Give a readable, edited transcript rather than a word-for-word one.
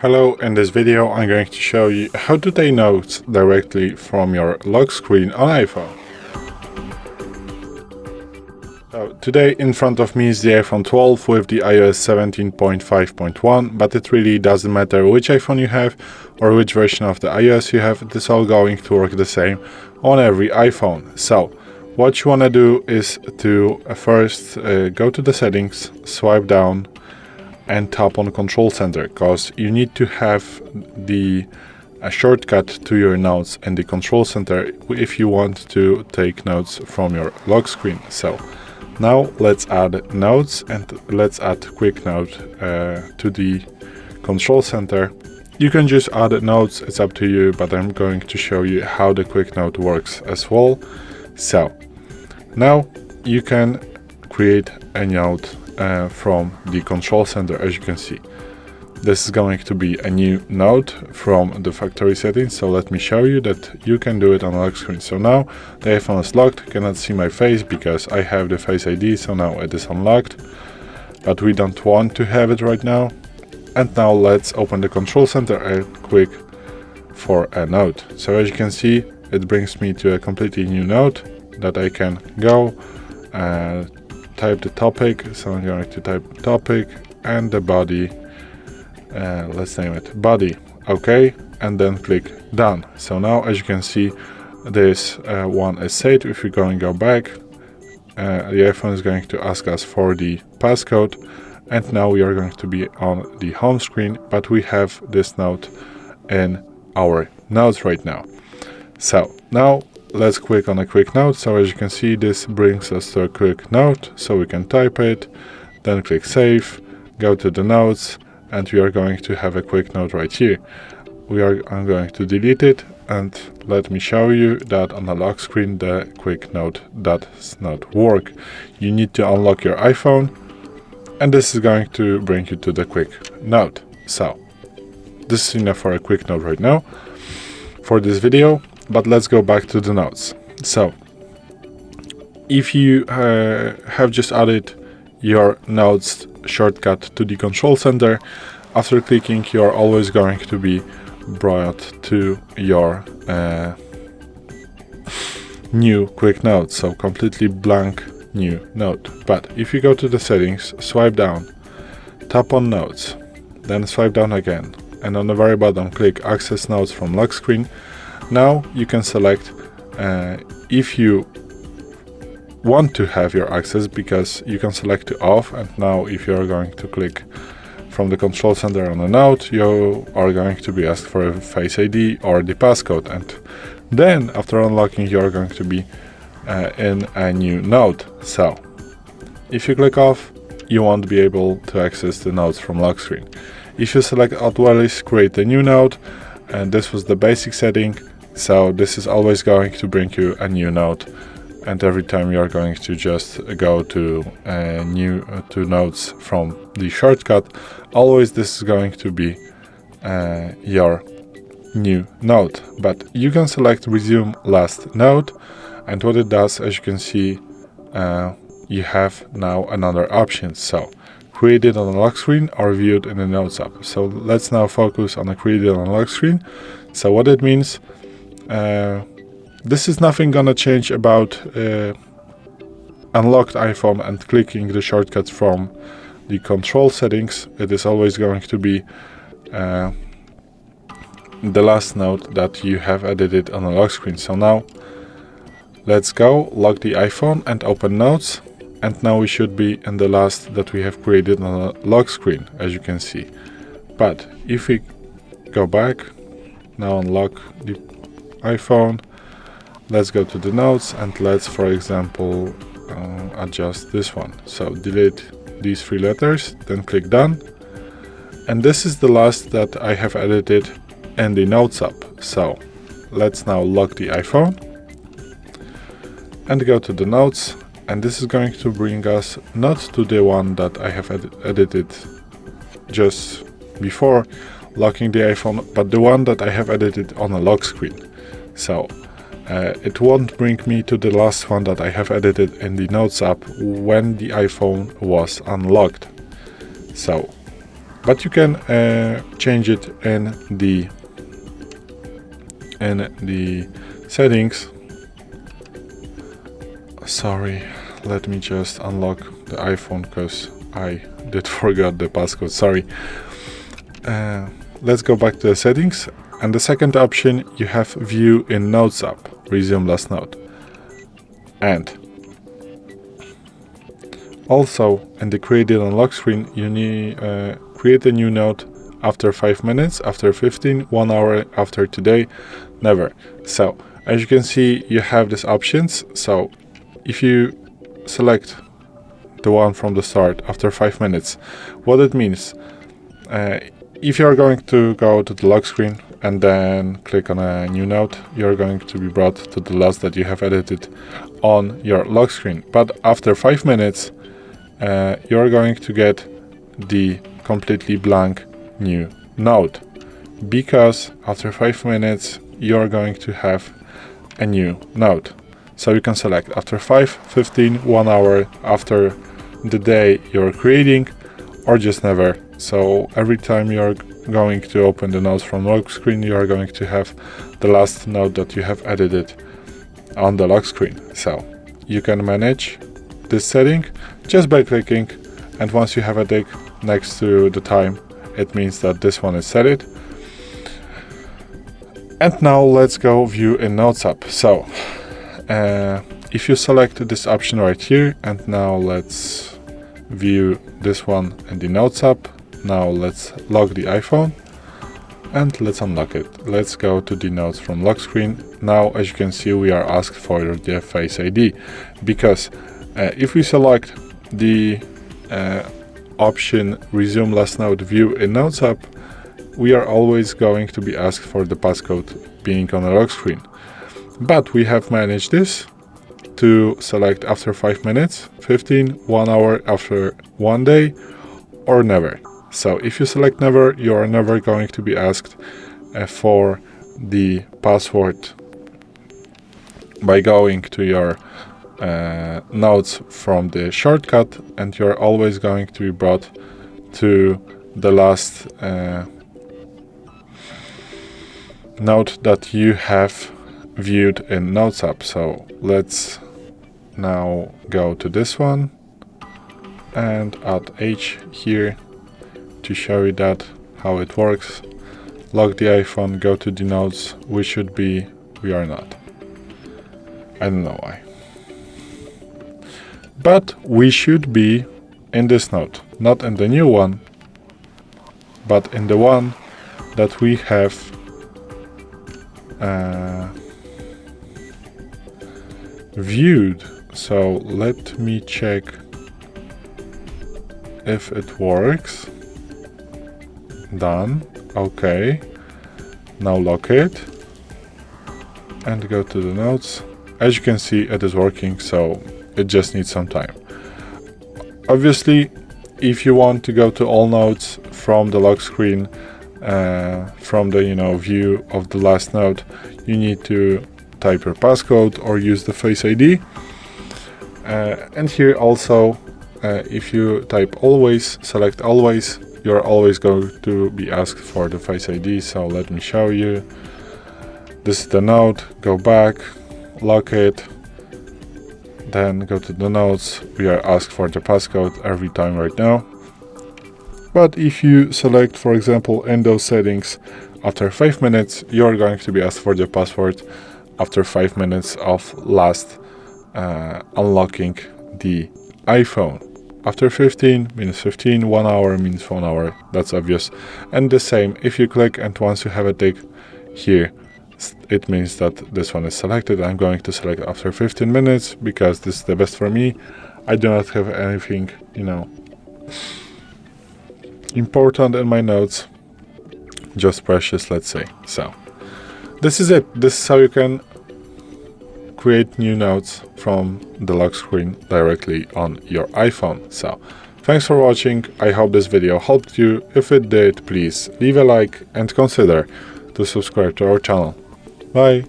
Hello, in this video I'm going to show you how to take notes directly from your lock screen on iPhone. So today in front of me is the iPhone 12 with the iOS 17.5.1, but it really doesn't matter which iPhone you have or which version of the iOS you have, it is all going to work the same on every iPhone. So what you want to do is to first go to the settings, swipe down and tap on Control Center, because you need to have a shortcut to your notes in the Control Center if you want to take notes from your lock screen. So now let's add notes and let's add quick note to the Control Center. You can just add notes, it's up to you, but I'm going to show you how the quick note works as well. So now you can create a note from the Control Center. As you can see, this is going to be a new note from the factory settings. So let me show you that you can do it on the lock screen. So now the iPhone is locked. You cannot see my face because I have the Face ID, so now it is unlocked, but we don't want to have it right now. And now let's open the Control Center and click for a note. So as you can see, it brings me to a completely new note that I can go type the topic. So I'm going to type topic and the body, let's name it body. Okay, and then click done. So now as you can see, this one is saved. If we're going to go back, the iPhone is going to ask us for the passcode, and now we are going to be on the home screen, but we have this note in our notes right now. So now let's click on a quick note. So as you can see, this brings us to a quick note, so we can type it, then click save, go to the notes, and we are going to have a quick note right here. I'm going to delete it, and let me show you that on the lock screen the quick note does not work. You need to unlock your iPhone, and this is going to bring you to the quick note. So this is enough for a quick note right now for this video. But let's go back to the notes. So if you have just added your notes shortcut to the Control Center, after clicking, you are always going to be brought to your new quick note. So completely blank new note. But if you go to the settings, swipe down, tap on notes, then swipe down again, and on the very bottom click access notes from lock screen. Now you can select if you want to have your access, because you can select to off, and now if you are going to click from the Control Center on a note, you are going to be asked for a Face ID or the passcode, and then after unlocking you are going to be in a new note. So if you click off, you won't be able to access the notes from lock screen. If you select always create a new note, and this was the basic setting, so this is always going to bring you a new note, and every time you are going to just go to to notes from the shortcut, always this is going to be your new note. But you can select resume last note, and what it does, as you can see, you have now another option. So create it on the lock screen or view it in the notes app. So let's now focus on the create it on the lock screen. So what it means, this is nothing gonna change about unlocked iPhone and clicking the shortcuts from the control settings. It is always going to be the last note that you have edited on the lock screen. So now let's go lock the iPhone and open notes, and now we should be in the last that we have created on the lock screen, as you can see. But if we go back, now unlock the iPhone, let's go to the notes, and let's, for example, adjust this one. So delete these three letters, then click done, and this is the last that I have edited in the notes app. So let's now lock the iPhone and go to the notes, and this is going to bring us not to the one that I have edited just before locking the iPhone, but the one that I have edited on a lock screen. So it won't bring me to the last one that I have edited in the Notes app when the iPhone was unlocked. So but you can change it in the settings. Sorry, let me just unlock the iPhone because I did forget the passcode. Sorry. Let's go back to the settings, and the second option you have View in Notes app, resume last note. And also in the created on lock screen, you need create a new note after 5 minutes, after 15, 1 hour, after today, never. So as you can see, you have these options. So if you select the one from the start after 5 minutes, what it means, if you're going to go to the lock screen and then click on a new note, you're going to be brought to the last that you have edited on your lock screen. But after 5 minutes, you're going to get the completely blank new note, because after 5 minutes, you're going to have a new note. So you can select after 5, 15, 1 hour, after the day you're creating, or just never. So every time you're going to open the notes from lock screen, you are going to have the last note that you have edited on the lock screen. So you can manage this setting just by clicking, and once you have a tick next to the time, it means that this one is set. And now let's go View in Notes app. So if you select this option right here, and now let's view this one in the Notes app. Now let's lock the iPhone and let's unlock it. Let's go to the notes from lock screen. Now, as you can see, we are asked for the Face ID, because if we select the option Resume Last Note View in Notes app, we are always going to be asked for the passcode being on the lock screen. But we have managed this to select after 5 minutes, 15, 1 hour, after 1 day, or never. So if you select never, you are never going to be asked for the password by going to your notes from the shortcut, and you're always going to be brought to the last note that you have viewed in Notes app. So let's now go to this one and add H here to show you that how it works. Lock the iPhone, go to the notes. We should be, we are not. I don't know why. But we should be in this note, not in the new one, but in the one that we have viewed. So let me check if it works. Done. Okay. Now lock it and go to the notes. As you can see, it is working, so it just needs some time. Obviously, if you want to go to all notes from the lock screen, from the view of the last note, you need to type your passcode or use the Face ID. And here also, if you type always, select always, you're always going to be asked for the Face ID. So let me show you. This is the note. Go back, lock it, then go to the notes. We are asked for the passcode every time right now. But if you select, for example, in those settings, after 5 minutes, you're going to be asked for the password after 5 minutes of last unlocking the iPhone. After 15 means 15, 1 hour means 1 hour, that's obvious. And the same, if you click and once you have a tick here, it means that this one is selected. I'm going to select after 15 minutes because this is the best for me. I do not have anything, important in my notes, just precious, let's say. So this is it. This is how you can create new notes from the lock screen directly on your iPhone. So thanks for watching. I hope this video helped you. If it did, please leave a like and consider to subscribe to our channel. Bye.